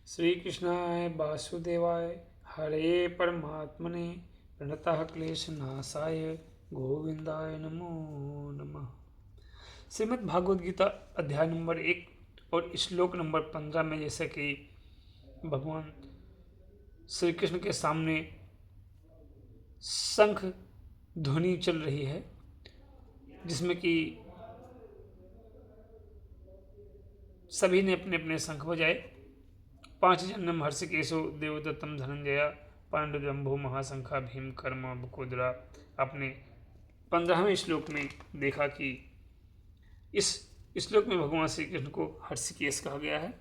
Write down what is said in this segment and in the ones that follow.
श्री कृष्णाय वासुदेवाय हरे परमात्मने प्रणतः क्लेशनाशाय गोविंदाय नमो नमः। श्रीमद् भागवत गीता अध्याय नंबर 1 और श्लोक नंबर 15 में जैसे कि भगवान श्री कृष्ण के सामने शंख ध्वनि चल रही है, जिसमें कि सभी ने अपने अपने शंख बजाए। 5 जन्म हर्षिकेशो देवदत्तम धनंजया पांडुरंभो महाशंखा भीम कर्म बकोदरा। आपने 15वें श्लोक में देखा कि इस श्लोक में भगवान श्री कृष्ण को हर्षिकेश कहा गया है।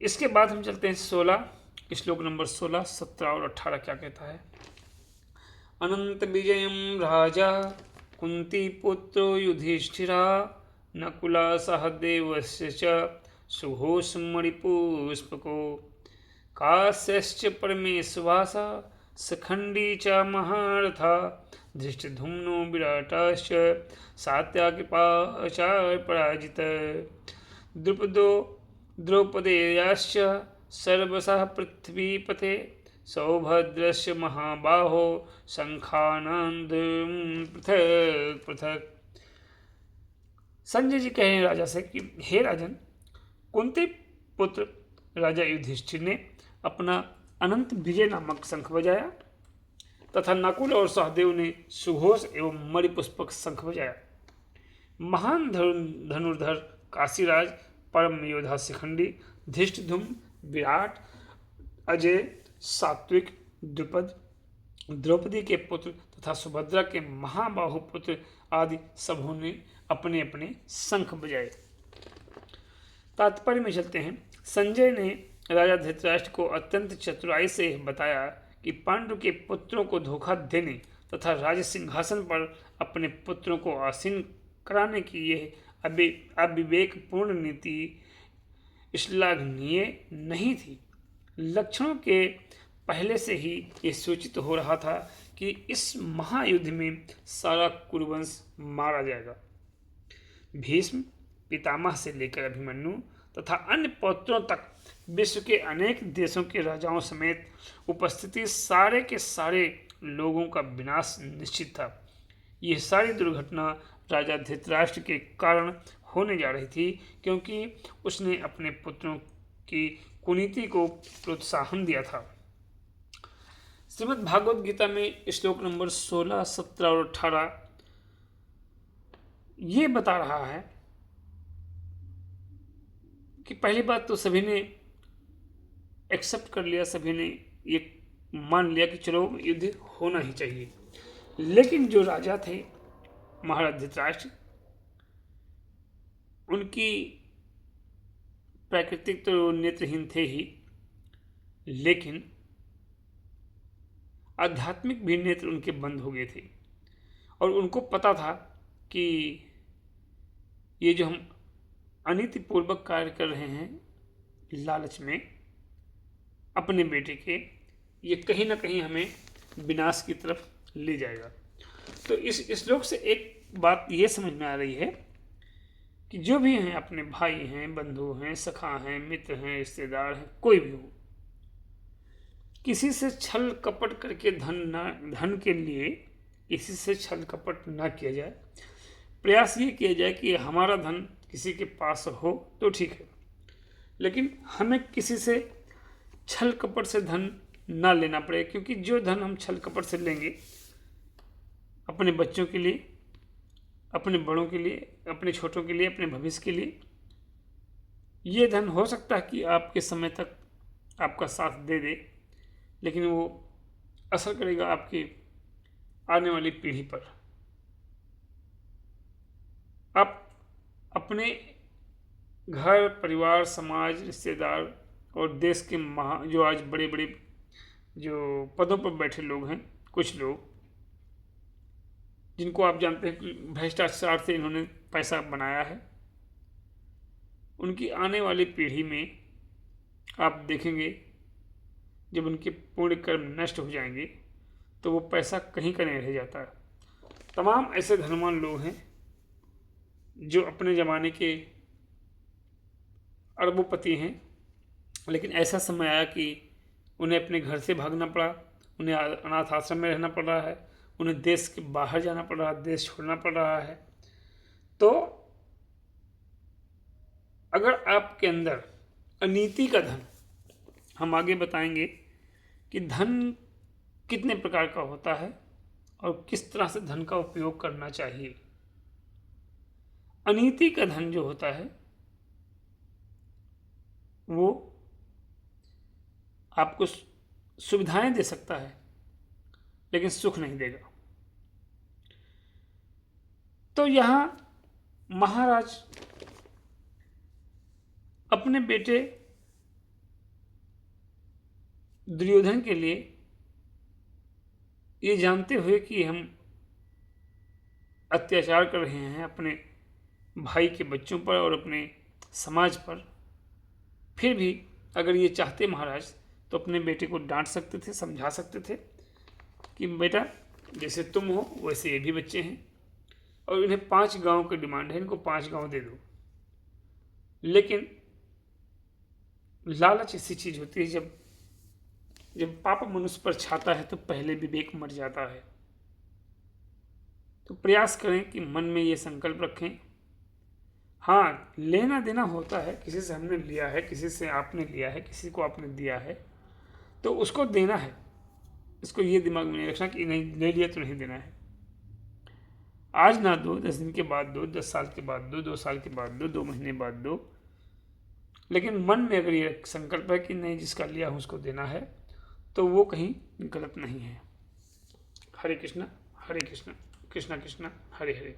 इसके बाद हम चलते हैं 16 श्लोक नंबर 16, 17 और 18 क्या कहता है। अनंत विजयम राजा कुंती पुत्रो युधिष्ठिरा नकुला सहदेवस्य च सुघोषमणिपुष्पको काश्यश्च परमेश्वासा सखंडी च महारथा धृष्टधुम्नो विराटाश्च सात्याकृपाचार पराजित द्रुपदो द्रौपदेयाश्च सर्वशः पृथ्वीपते सौभद्रस्य महाबाहो शंखानंद पृथक पृथक। संजय जी कहे राजा से कि हे राजन, कुंती पुत्र राजा युधिष्ठिर ने अपना अनंत विजय नामक शंख बजाया तथा नकुल और सहदेव ने सुघोष एवं मणिपुष्पक शंख बजाया। महान धनुर्धर काशीराज, परम योद्धा शिखंडी, धृष्टधुम्न, विराट, अजय, सात्विक, द्रुपद, द्रौपदी के पुत्र तथा सुभद्रा के महाबाहु पुत्र आदि सबों ने अपने अपने शंख बजाए। तात्पर्य में चलते हैं। संजय ने राजा धृतराष्ट्र को अत्यंत चतुराई से बताया कि पांडु के पुत्रों को धोखा देने तथा राज सिंहासन पर अपने पुत्रों को आसीन कराने की यह अविवेकपूर्ण नीति श्लाघनीय नहीं थी। लक्षणों के पहले से ही ये सूचित हो रहा था कि इस महायुद्ध में सारा कुरुवंश मारा जाएगा। भीष्म, पितामह से लेकर अभिमन्यु तथा अन्य पौत्रों तक विश्व के अनेक देशों के राजाओं समेत उपस्थिति सारे के सारे लोगों का विनाश निश्चित था। यह सारी दुर्घटना राजा धृतराष्ट्र के कारण होने जा रही थी, क्योंकि उसने अपने पुत्रों की कुनीति को प्रोत्साहन दिया था। श्रीमद् भागवत गीता में श्लोक नंबर 16, 17 और 18 ये बता रहा है कि पहली बात तो सभी ने एक्सेप्ट कर लिया, सभी ने ये मान लिया कि चलो युद्ध होना ही चाहिए। लेकिन जो राजा थे महाराज धृतराष्ट्र, उनकी प्राकृतिक तो नेत्रहीन थे ही, लेकिन आध्यात्मिक भी नेत्र उनके बंद हो गए थे और उनको पता था कि ये जो हम अनीतिपूर्वक कार्य कर रहे हैं लालच में अपने बेटे के, ये कहीं ना कहीं हमें विनाश की तरफ ले जाएगा। तो इस श्लोक से एक बात ये समझ में आ रही है कि जो भी हैं, अपने भाई हैं, बंधु हैं, सखा हैं, मित्र हैं, रिश्तेदार हैं, कोई भी हो, किसी से छल कपट करके धन के लिए किसी से छल कपट ना किया जाए। प्रयास ये किया जाए कि हमारा धन किसी के पास हो तो ठीक है, लेकिन हमें किसी से छल कपट से धन ना लेना पड़े, क्योंकि जो धन हम छल कपट से लेंगे अपने बच्चों के लिए, अपने बड़ों के लिए, अपने छोटों के लिए, अपने भविष्य के लिए, ये धन हो सकता है कि आपके समय तक आपका साथ दे दे, लेकिन वो असर करेगा आपकी आने वाली पीढ़ी पर। आप अपने घर, परिवार, समाज, रिश्तेदार और देश के जो आज बड़े बड़े जो पदों पर बैठे लोग हैं, कुछ लोग जिनको आप जानते हैं कि भ्रष्टाचार से इन्होंने पैसा बनाया है, उनकी आने वाली पीढ़ी में आप देखेंगे जब उनके पुण्य कर्म नष्ट हो जाएंगे तो वो पैसा कहीं का नहीं रह जाता। तमाम ऐसे धनवान लोग हैं जो अपने ज़माने के अरबोपति हैं, लेकिन ऐसा समय आया कि उन्हें अपने घर से भागना पड़ा, उन्हें अनाथ आश्रम में रहना पड़ रहा है, उन्हें देश के बाहर जाना पड़ रहा है, देश छोड़ना पड़ रहा है। तो अगर आपके अंदर अनीति का धन, हम आगे बताएंगे कि धन कितने प्रकार का होता है और किस तरह से धन का उपयोग करना चाहिए। अनीति का धन जो होता है वो आपको सुविधाएं दे सकता है लेकिन सुख नहीं देगा। तो यहां महाराज अपने बेटे दुर्योधन के लिए ये जानते हुए कि हम अत्याचार कर रहे हैं अपने भाई के बच्चों पर और अपने समाज पर, फिर भी अगर ये चाहते महाराज तो अपने बेटे को डांट सकते थे, समझा सकते थे कि बेटा जैसे तुम हो वैसे ये भी बच्चे हैं और इन्हें 5 गांव की डिमांड है, इनको 5 गांव दे दो। लेकिन लालच ऐसी चीज होती है, जब पाप मनुष्य पर छाता है तो पहले विवेक मर जाता है। तो प्रयास करें कि मन में ये संकल्प रखें, हाँ लेना देना होता है, किसी से हमने लिया है, किसी से आपने लिया है, किसी को आपने दिया है तो उसको देना है। इसको ये दिमाग में नहीं रखना कि नहीं ले लिया तो नहीं देना है। आज ना दो, 10 दिन के बाद दो, 10 साल के बाद दो, 2 साल के बाद दो, 2 महीने बाद दो, लेकिन मन में अगर ये संकल्प है कि नहीं जिसका लिया हूँ उसको देना है तो वो कहीं गलत नहीं है। हरे कृष्णा कृष्णा कृष्णा हरे हरे।